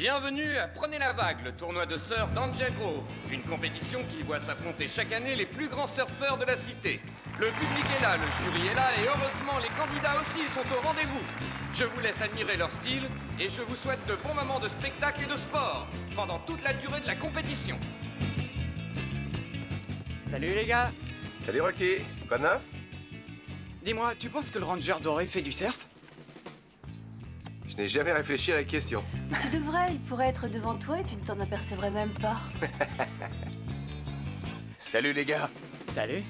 Bienvenue à Prenez la Vague, le tournoi de surf d'Angel Grove. Une compétition qui voit s'affronter chaque année les plus grands surfeurs de la cité. Le public est là, le jury est là et heureusement les candidats aussi sont au rendez-vous. Je vous laisse admirer leur style et je vous souhaite de bons moments de spectacle et de sport pendant toute la durée de la compétition. Salut les gars. Salut Rocky, quoi de neuf? Dis-moi, tu penses que le Ranger doré fait du surf? Je n'ai jamais réfléchi à la question. Tu devrais, il pourrait être devant toi et tu ne t'en apercevrais même pas. Salut les gars. Salut.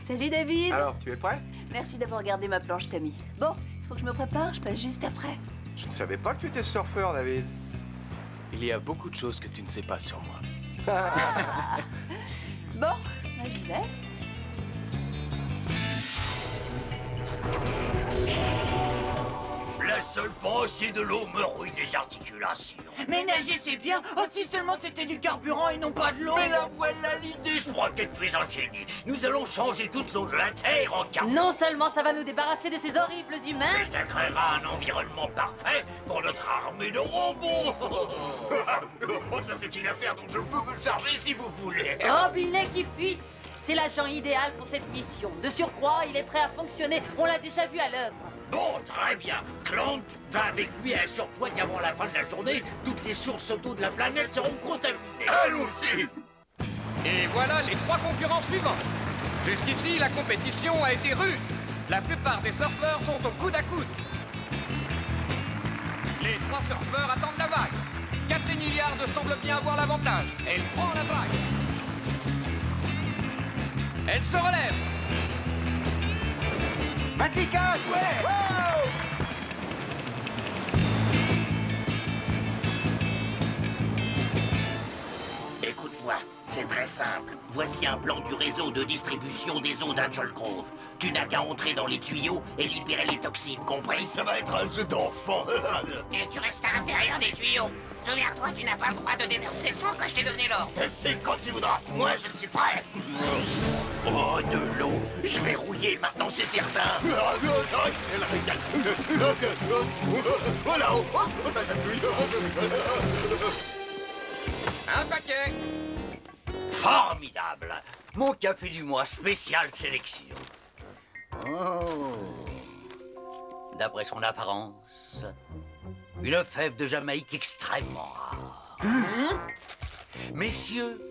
Salut David. Alors, tu es prêt? Merci d'avoir gardé ma planche, Tammy. Bon, il faut que je me prépare, je passe juste après. Je ne savais pas que tu étais surfeur, David. Il y a beaucoup de choses que tu ne sais pas sur moi. Bon, bah, j'y vais. La seule pensée de l'eau me rouille les articulations. Mais nager c'est bien. Oh si seulement c'était du carburant et non pas de l'eau. Mais la voilà l'idée, je crois que tu es un génie. Nous allons changer toute l'eau de la Terre en carburant. Non seulement ça va nous débarrasser de ces horribles humains, Mais ça créera un environnement parfait pour notre armée de robots. Oh, ça c'est une affaire dont je peux me charger si vous voulez. Robinet qui fuit. C'est l'agent idéal pour cette mission. De surcroît, il est prêt à fonctionner. On l'a déjà vu à l'œuvre. Bon, très bien. Clank, va avec lui et assure-toi qu'avant la fin de la journée, toutes les sources d'eau de la planète seront contaminées. Allons-y. Et voilà les trois concurrents suivants. Jusqu'ici, la compétition a été rude. La plupart des surfeurs sont au coude à coude. Les trois surfeurs attendent la vague. Catherine Hilliard semble bien avoir l'avantage. Elle prend la vague. Elle se relève. Vas-y, Kat. Ouais. Wow. Écoute-moi, c'est très simple. Voici un plan du réseau de distribution des eaux d'Angel Grove. Tu n'as qu'à entrer dans les tuyaux et libérer les toxines, compris? Ça va être un jeu d'enfant. Et tu restes à l'intérieur des tuyaux. Souviens-toi, tu n'as pas le droit de déverser sans que je t'ai donné l'ordre. C'est quand tu voudras. Moi, je suis prêt. Oh, de l'eau. Je vais rouiller maintenant, c'est certain. C'est la régale. Voilà, ça chatouille. Un paquet. Formidable. Mon café du mois spécial sélection. Oh. D'après son apparence, une fève de Jamaïque extrêmement rare. Messieurs,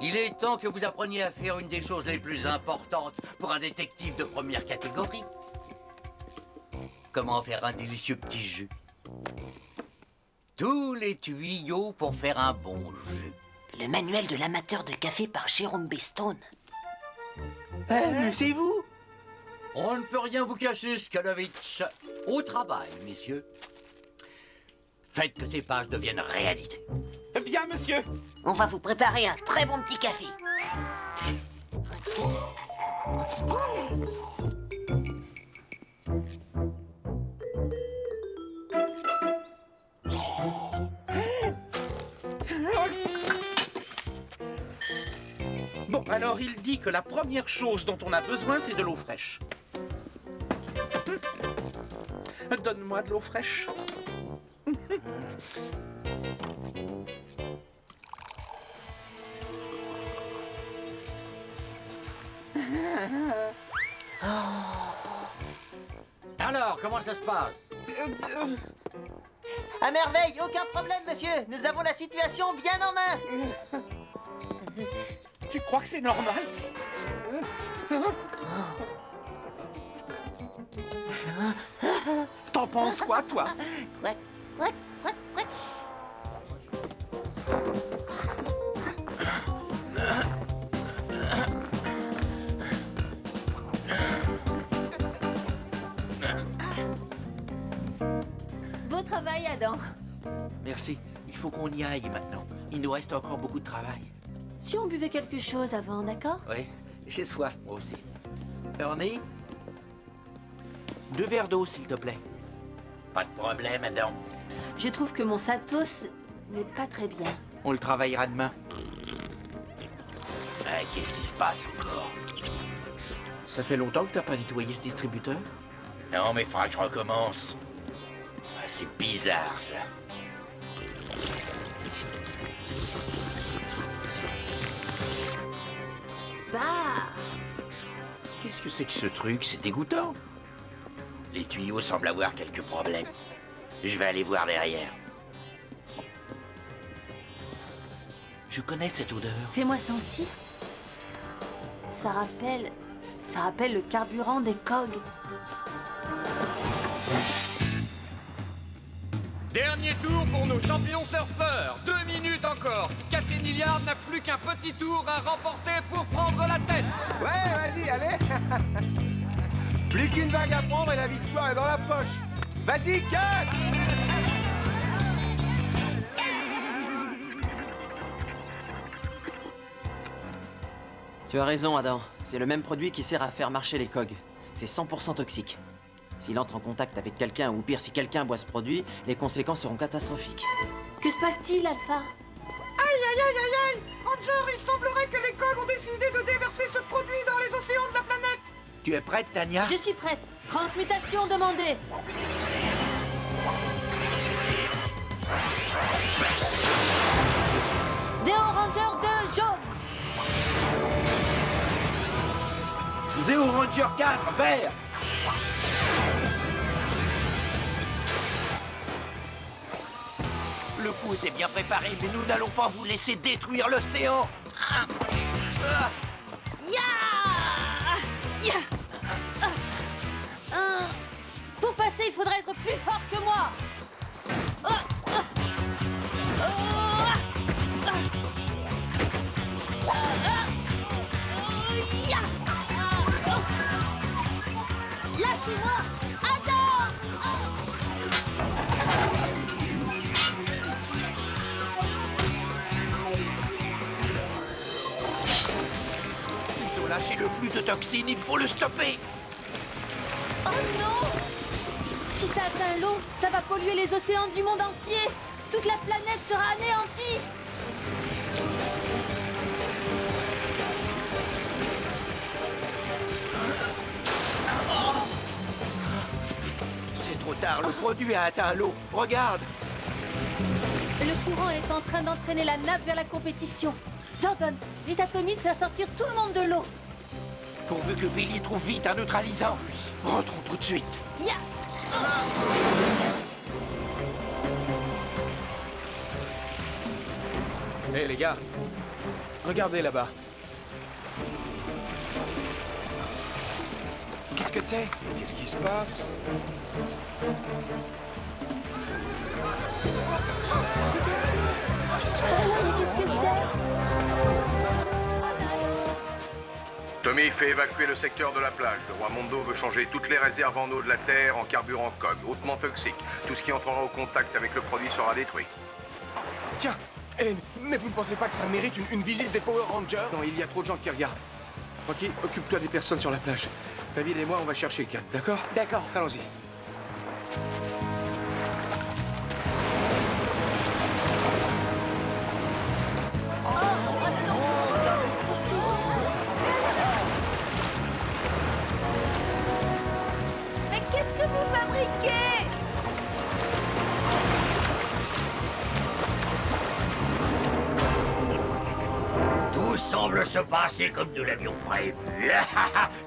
il est temps que vous appreniez à faire une des choses les plus importantes pour un détective de première catégorie. Comment faire un délicieux petit jus. Tous les tuyaux pour faire un bon jus. Le manuel de l'amateur de café par Jérôme Bestone. C'est vous? On ne peut rien vous cacher, Skalovitch. Au travail, messieurs. Faites que ces pages deviennent réalité. Bien, monsieur. On va vous préparer un très bon petit café. Bon, alors il dit que la première chose dont on a besoin, c'est de l'eau fraîche. Donne-moi de l'eau fraîche. Alors, comment ça se passe? À merveille, aucun problème, monsieur. Nous avons la situation bien en main. Tu crois que c'est normal? T'en penses quoi, toi? Quack, quack, quack, quack. beau travail, Adam. Merci. Il faut qu'on y aille maintenant. Il nous reste encore beaucoup de travail. Si on buvait quelque chose avant, d'accord? Oui, j'ai soif, moi aussi. Ernie? 2 verres d'eau, s'il te plaît. Pas de problème, Adam. Je trouve que mon Satos n'est pas très bien. On le travaillera demain. Qu'est-ce qui se passe encore? Ça fait longtemps que t'as pas nettoyé ce distributeur? Non, mais faudra que je recommence. C'est bizarre, ça. Bah. Qu'est-ce que c'est que ce truc? C'est dégoûtant. Les tuyaux semblent avoir quelques problèmes. Je vais aller voir derrière. Je connais cette odeur. Fais-moi sentir. Ça rappelle le carburant des cogs. Dernier tour pour nos champions surfeurs. 2 minutes encore. Catherine Hilliard n'a plus qu'un petit tour à remporter pour prendre la tête. Ouais, vas-y, allez. Plus qu'une vague à prendre et la victoire est dans la poche. Vas-y, Kat! Tu as raison, Adam. C'est le même produit qui sert à faire marcher les cogs. C'est 100% toxique. S'il entre en contact avec quelqu'un, ou pire, si quelqu'un boit ce produit, les conséquences seront catastrophiques. Que se passe-t-il, Alpha? Aïe, aïe, aïe, aïe, aïe! Ranger, il semblerait que les cogs ont décidé de déverser ce produit dans les océans de la planète! Tu es prête, Tania? Je suis prête. Transmutation demandée. Zéro Ranger 2 jaune. Zéro Ranger 4 vert. Le coup était bien préparé, mais nous n'allons pas vous laisser détruire l'océan. Pour passer, il faudrait être plus fort que moi. Lâchez-moi, Adam! Ils ont lâché le flux de toxines, il faut le stopper. Oh non! Si ça atteint l'eau, ça va polluer les océans du monde entier. Toute la planète sera anéantie. C'est trop tard, le produit a atteint l'eau. Regarde. Le courant est en train d'entraîner la nappe vers la compétition. Zordon, dites à Tommy de faire sortir tout le monde de l'eau. Pourvu que Billy trouve vite un neutralisant. Rentrons tout de suite. Ya! Hé, les gars. Regardez là-bas. Qu'est-ce que c'est? Qu'est-ce qui se passe? Qu'est-ce que c'est? Tommy fait évacuer le secteur de la plage. Le roi Mondo veut changer toutes les réserves en eau de la Terre en carburant COG, hautement toxique. Tout ce qui entrera au contact avec le produit sera détruit. Tiens, mais vous ne pensez pas que ça mérite une visite des Power Rangers? Non, il y a trop de gens qui regardent. Rocky, occupe-toi des personnes sur la plage. David et moi, on va chercher Kat, d'accord? D'accord. Allons-y. Mais qu'est-ce que vous fabriquez? Tout semble se passer comme nous l'avions prévu.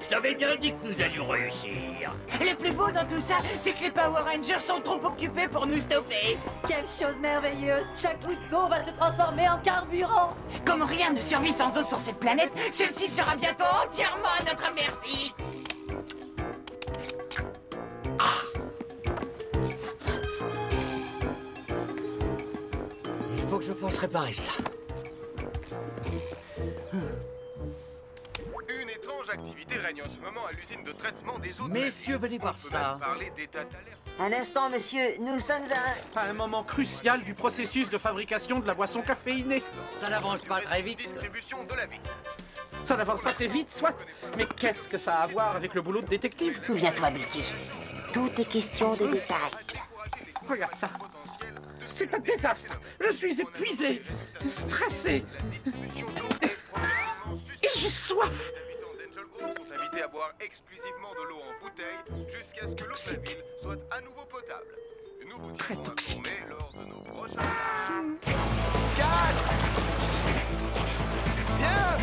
Je t'avais bien dit que nous allions réussir. Le plus beau dans tout ça, c'est que les Power Rangers sont trop occupés pour nous stopper. Quelle chose merveilleuse! Chaque goutte d'eau va se transformer en carburant! Comme rien ne survit sans eau sur cette planète, celle-ci sera bientôt entièrement à notre merci. Il faut que je fasse réparer ça. Une étrange activité règne en ce moment à l'usine de traitement des eaux de Messieurs, venez voir ça. parler d'état d'alerte. Un instant, monsieur, nous sommes À un moment crucial du processus de fabrication de la boisson caféinée. Ça n'avance pas très vite. Distribution de la vie. Ça n'avance pas très vite, soit. Mais qu'est-ce que ça a à voir avec le boulot de détective? Souviens-toi, Mickey. Tout est question de détails. Regarde ça. C'est un désastre. Je suis épuisé, stressé. Et j'ai soif. Sont invités à boire exclusivement de l'eau en bouteille jusqu'à ce que l'eau de la ville soit à nouveau potable. Nous vous Très toxique. lors de nos prochains... Kat! Viens!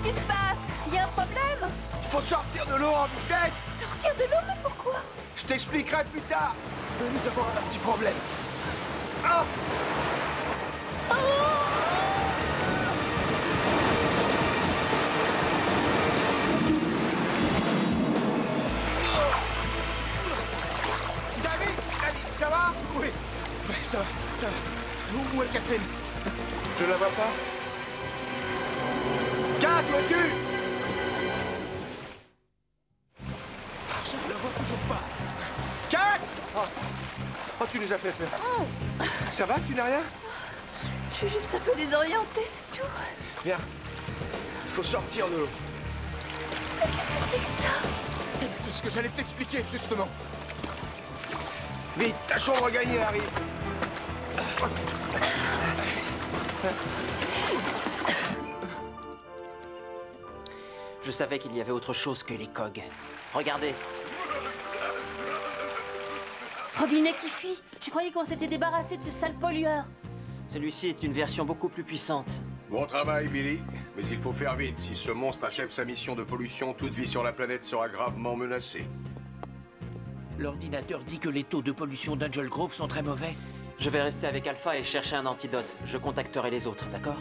qui se passe? Il y a un problème? Il faut sortir de l'eau en vitesse. Sortir de l'eau, mais pourquoi? Je t'expliquerai plus tard. Nous avons un petit problème. Ah! David, ça va? Oui, ça va. Où est Catherine? Je la vois pas. Kat, où es-tu? Je ne la vois toujours pas. Kat! Oh, tu nous as fait peur. Ça va, tu n'as rien? Je suis juste un peu désorientée, c'est tout. Viens. Il faut sortir de l'eau. Mais qu'est-ce que c'est que ça? Eh ben, c'est ce que j'allais t'expliquer, justement. Vite, tâchons de regagner, Harry. Je savais qu'il y avait autre chose que les cogs. Regardez. Robinet qui fuit. Je croyais qu'on s'était débarrassé de ce sale pollueur. Celui-ci est une version beaucoup plus puissante. Bon travail, Billy. Mais il faut faire vite. Si ce monstre achève sa mission de pollution, toute vie sur la planète sera gravement menacée. L'ordinateur dit que les taux de pollution d'Angel Grove sont très mauvais. Je vais rester avec Alpha et chercher un antidote. Je contacterai les autres, d'accord?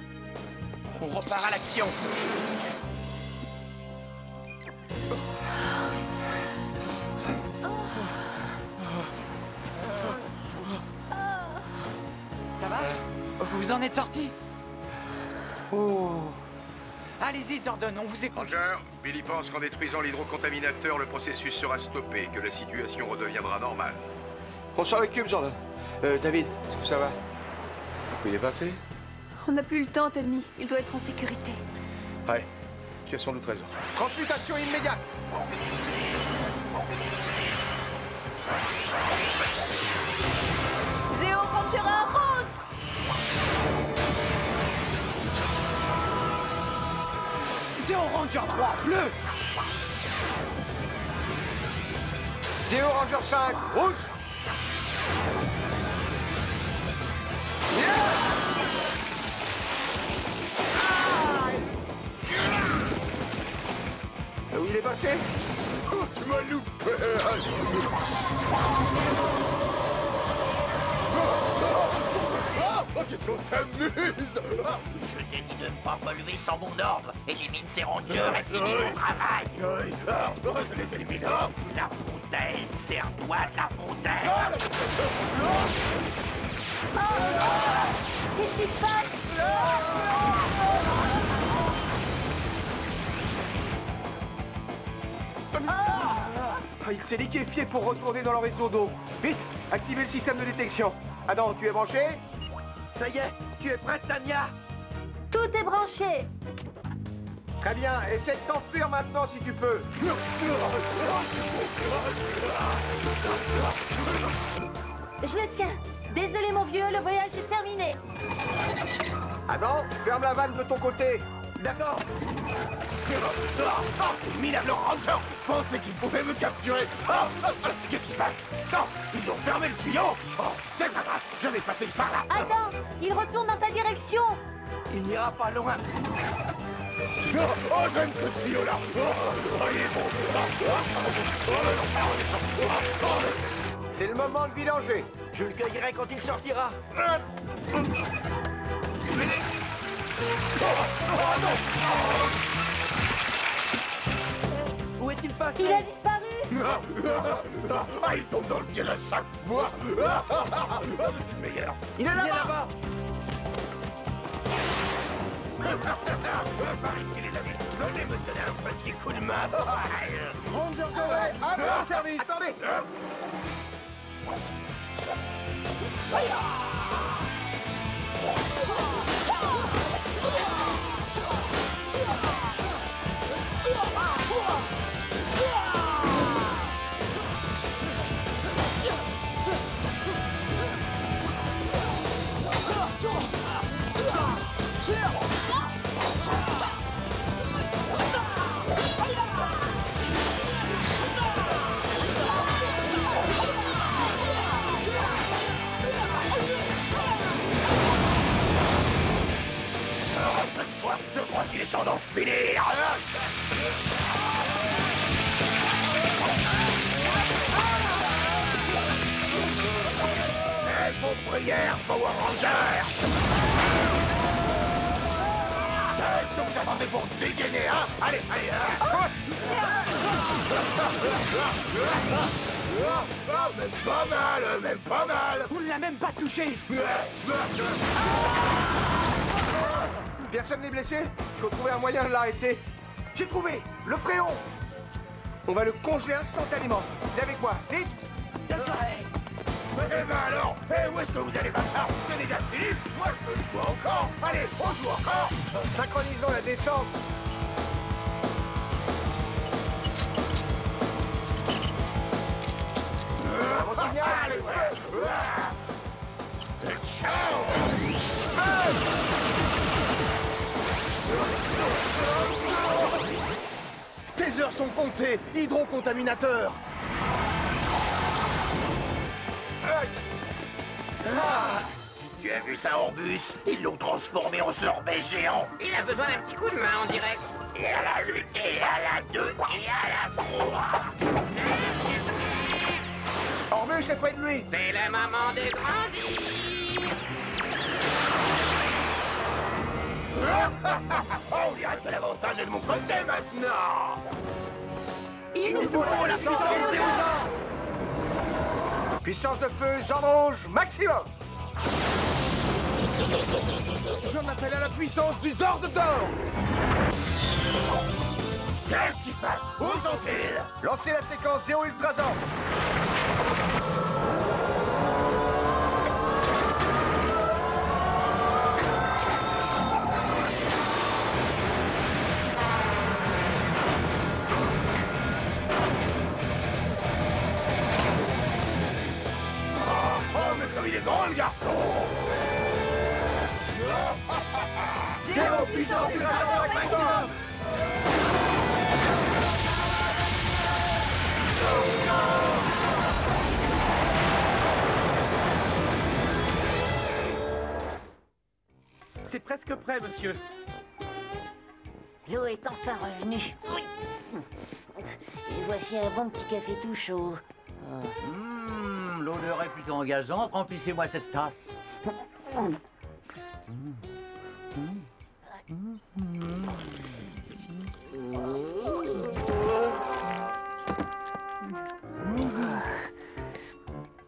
On repart à l'action. Ça va? Vous en êtes sortis? Oh. Allez-y, Zordon, on vous écoute. Ranger, Billy pense qu'en détruisant l'hydrocontaminateur, le processus sera stoppé, que la situation redeviendra normale. On s'en occupe, Jordan. David, est-ce que ça va? Il est passé? On n'a plus le temps, Tommy. Il doit être en sécurité. Ouais, tu as sans doute raison. Transmutation immédiate! Zéo Ranchera rose! Zéo Ranger 3, bleu! Zéo Ranger 5, rouge! Où il est passé? Oh, tu m'as loupé! Oh, qu'est-ce qu'on s'amuse! Je t'ai dit de ne pas polluer sans mon ordre. Élimine ces rangers et finis mon travail. Je les élimine. La fontaine, sers-toi de la fontaine. Qu'est-ce qui se passe? Il s'est liquéfié pour retourner dans le réseau d'eau. Vite, activez le système de détection. Adam, tu es branché? Ça y est, tu es prête, Tania? Tout est branché. Très bien, essaie de t'enfuir maintenant si tu peux. Je le tiens. Désolé, mon vieux, le voyage est terminé. Adam, ferme la vanne de ton côté. D'accord. Ces minables Rangers pensaient qu'ils pouvaient me capturer. Qu'est-ce qui se passe? Non, ils ont fermé le tuyau. Oh, c'est pas grave, je vais passer par là. Attends, il retourne dans ta direction. Il n'ira pas loin. Oh, j'aime ce tuyau-là. Oh, il est beau. C'est le moment de vidanger. Je le cueillerai quand il sortira. Où est-il passé? Il a disparu. Il tombe dans le piège à chaque fois. C'est le meilleur. Il est là-bas. Par ici, les amis. Venez me donner un petit coup de main. Ranger doré, à votre service. Attendez. finir. Faites vos prières, Power Rangers. Qu'est-ce que vous attendez pour dégainer, hein? Allez, allez, même pas mal. On ne l'a même pas touché. Personne n'est blessé? Il faut trouver un moyen de l'arrêter. J'ai trouvé! Le fréon! On va le congeler instantanément. Viens avec moi, vite! Eh ben alors, où est-ce que vous allez comme ça? C'est déjà fini. Moi je peux jouer encore. Allez, on joue encore. Synchronisons la descente. On signale. Ciao. Tes heures sont comptées, hydrocontaminateur. Tu as vu ça, Orbus? Ils l'ont transformé en sorbet géant. Il a besoin d'un petit coup de main, on dirait. Et à la 1, et à la 2, et à la 3. Orbus est près de lui. C'est la maman des grandis. On dirait que l'avantage est de mon côté maintenant. Il nous faut la puissance de feu. Puissance de feu, jaune rouge, maximum. Je m'appelle à la puissance du Zord d'or. Qu'est-ce qui se passe? Où sont-ils? Lancez la séquence 0 Ultrason. Il est grand, le garçon. Zéro puissance Ultrason maximum. C'est presque prêt, monsieur. L'eau est enfin revenue. Et voici un bon petit café tout chaud. L'odeur est plutôt engageante. Remplissez-moi cette tasse.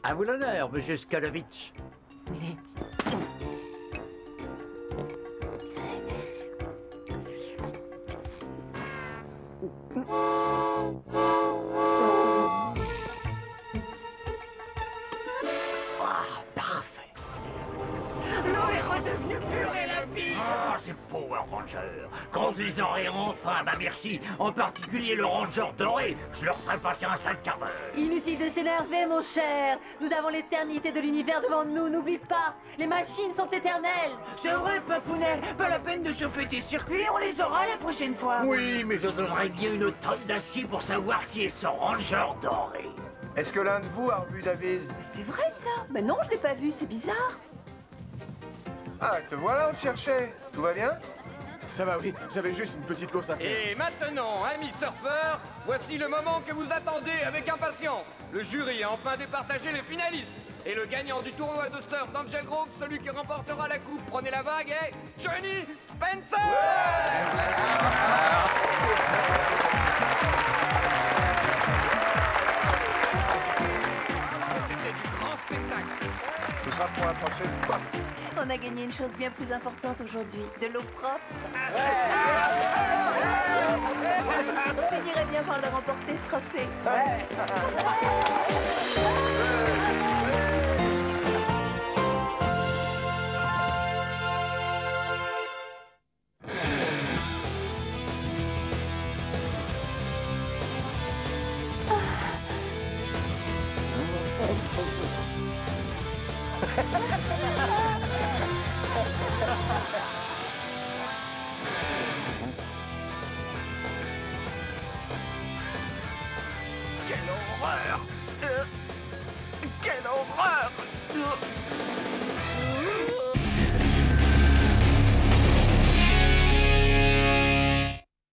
À vous l'honneur, monsieur Skalovitch. C'est Power Ranger. Conduisez enfin, bah merci. En particulier le Ranger doré. Je leur ferai passer un sale quart d'heure. Inutile de s'énerver, mon cher. Nous avons l'éternité de l'univers devant nous, n'oublie pas. Les machines sont éternelles. C'est vrai, Papounet. Pas la peine de chauffer tes circuits, on les aura la prochaine fois. Oui, mais je donnerais bien une tonne d'acier pour savoir qui est ce Ranger doré. Est-ce que l'un de vous a revu David? C'est vrai ça? Mais non, je l'ai pas vu, c'est bizarre. Ah, te voilà, on te cherchait. Tout va bien? Ça va, oui. J'avais juste une petite course à faire. Et maintenant, amis surfeurs, voici le moment que vous attendez avec impatience. Le jury a enfin départagé les finalistes. Et le gagnant du tournoi de surf d'Angel Grove, celui qui remportera la coupe, prenez la vague, est Johnny Spencer! C'était du grand spectacle. Ce sera pour la prochaine fois. On a gagné une chose bien plus importante aujourd'hui, de l'eau propre. On finirait bien par le remporter, ce trophée. Quelle horreur! Quelle horreur!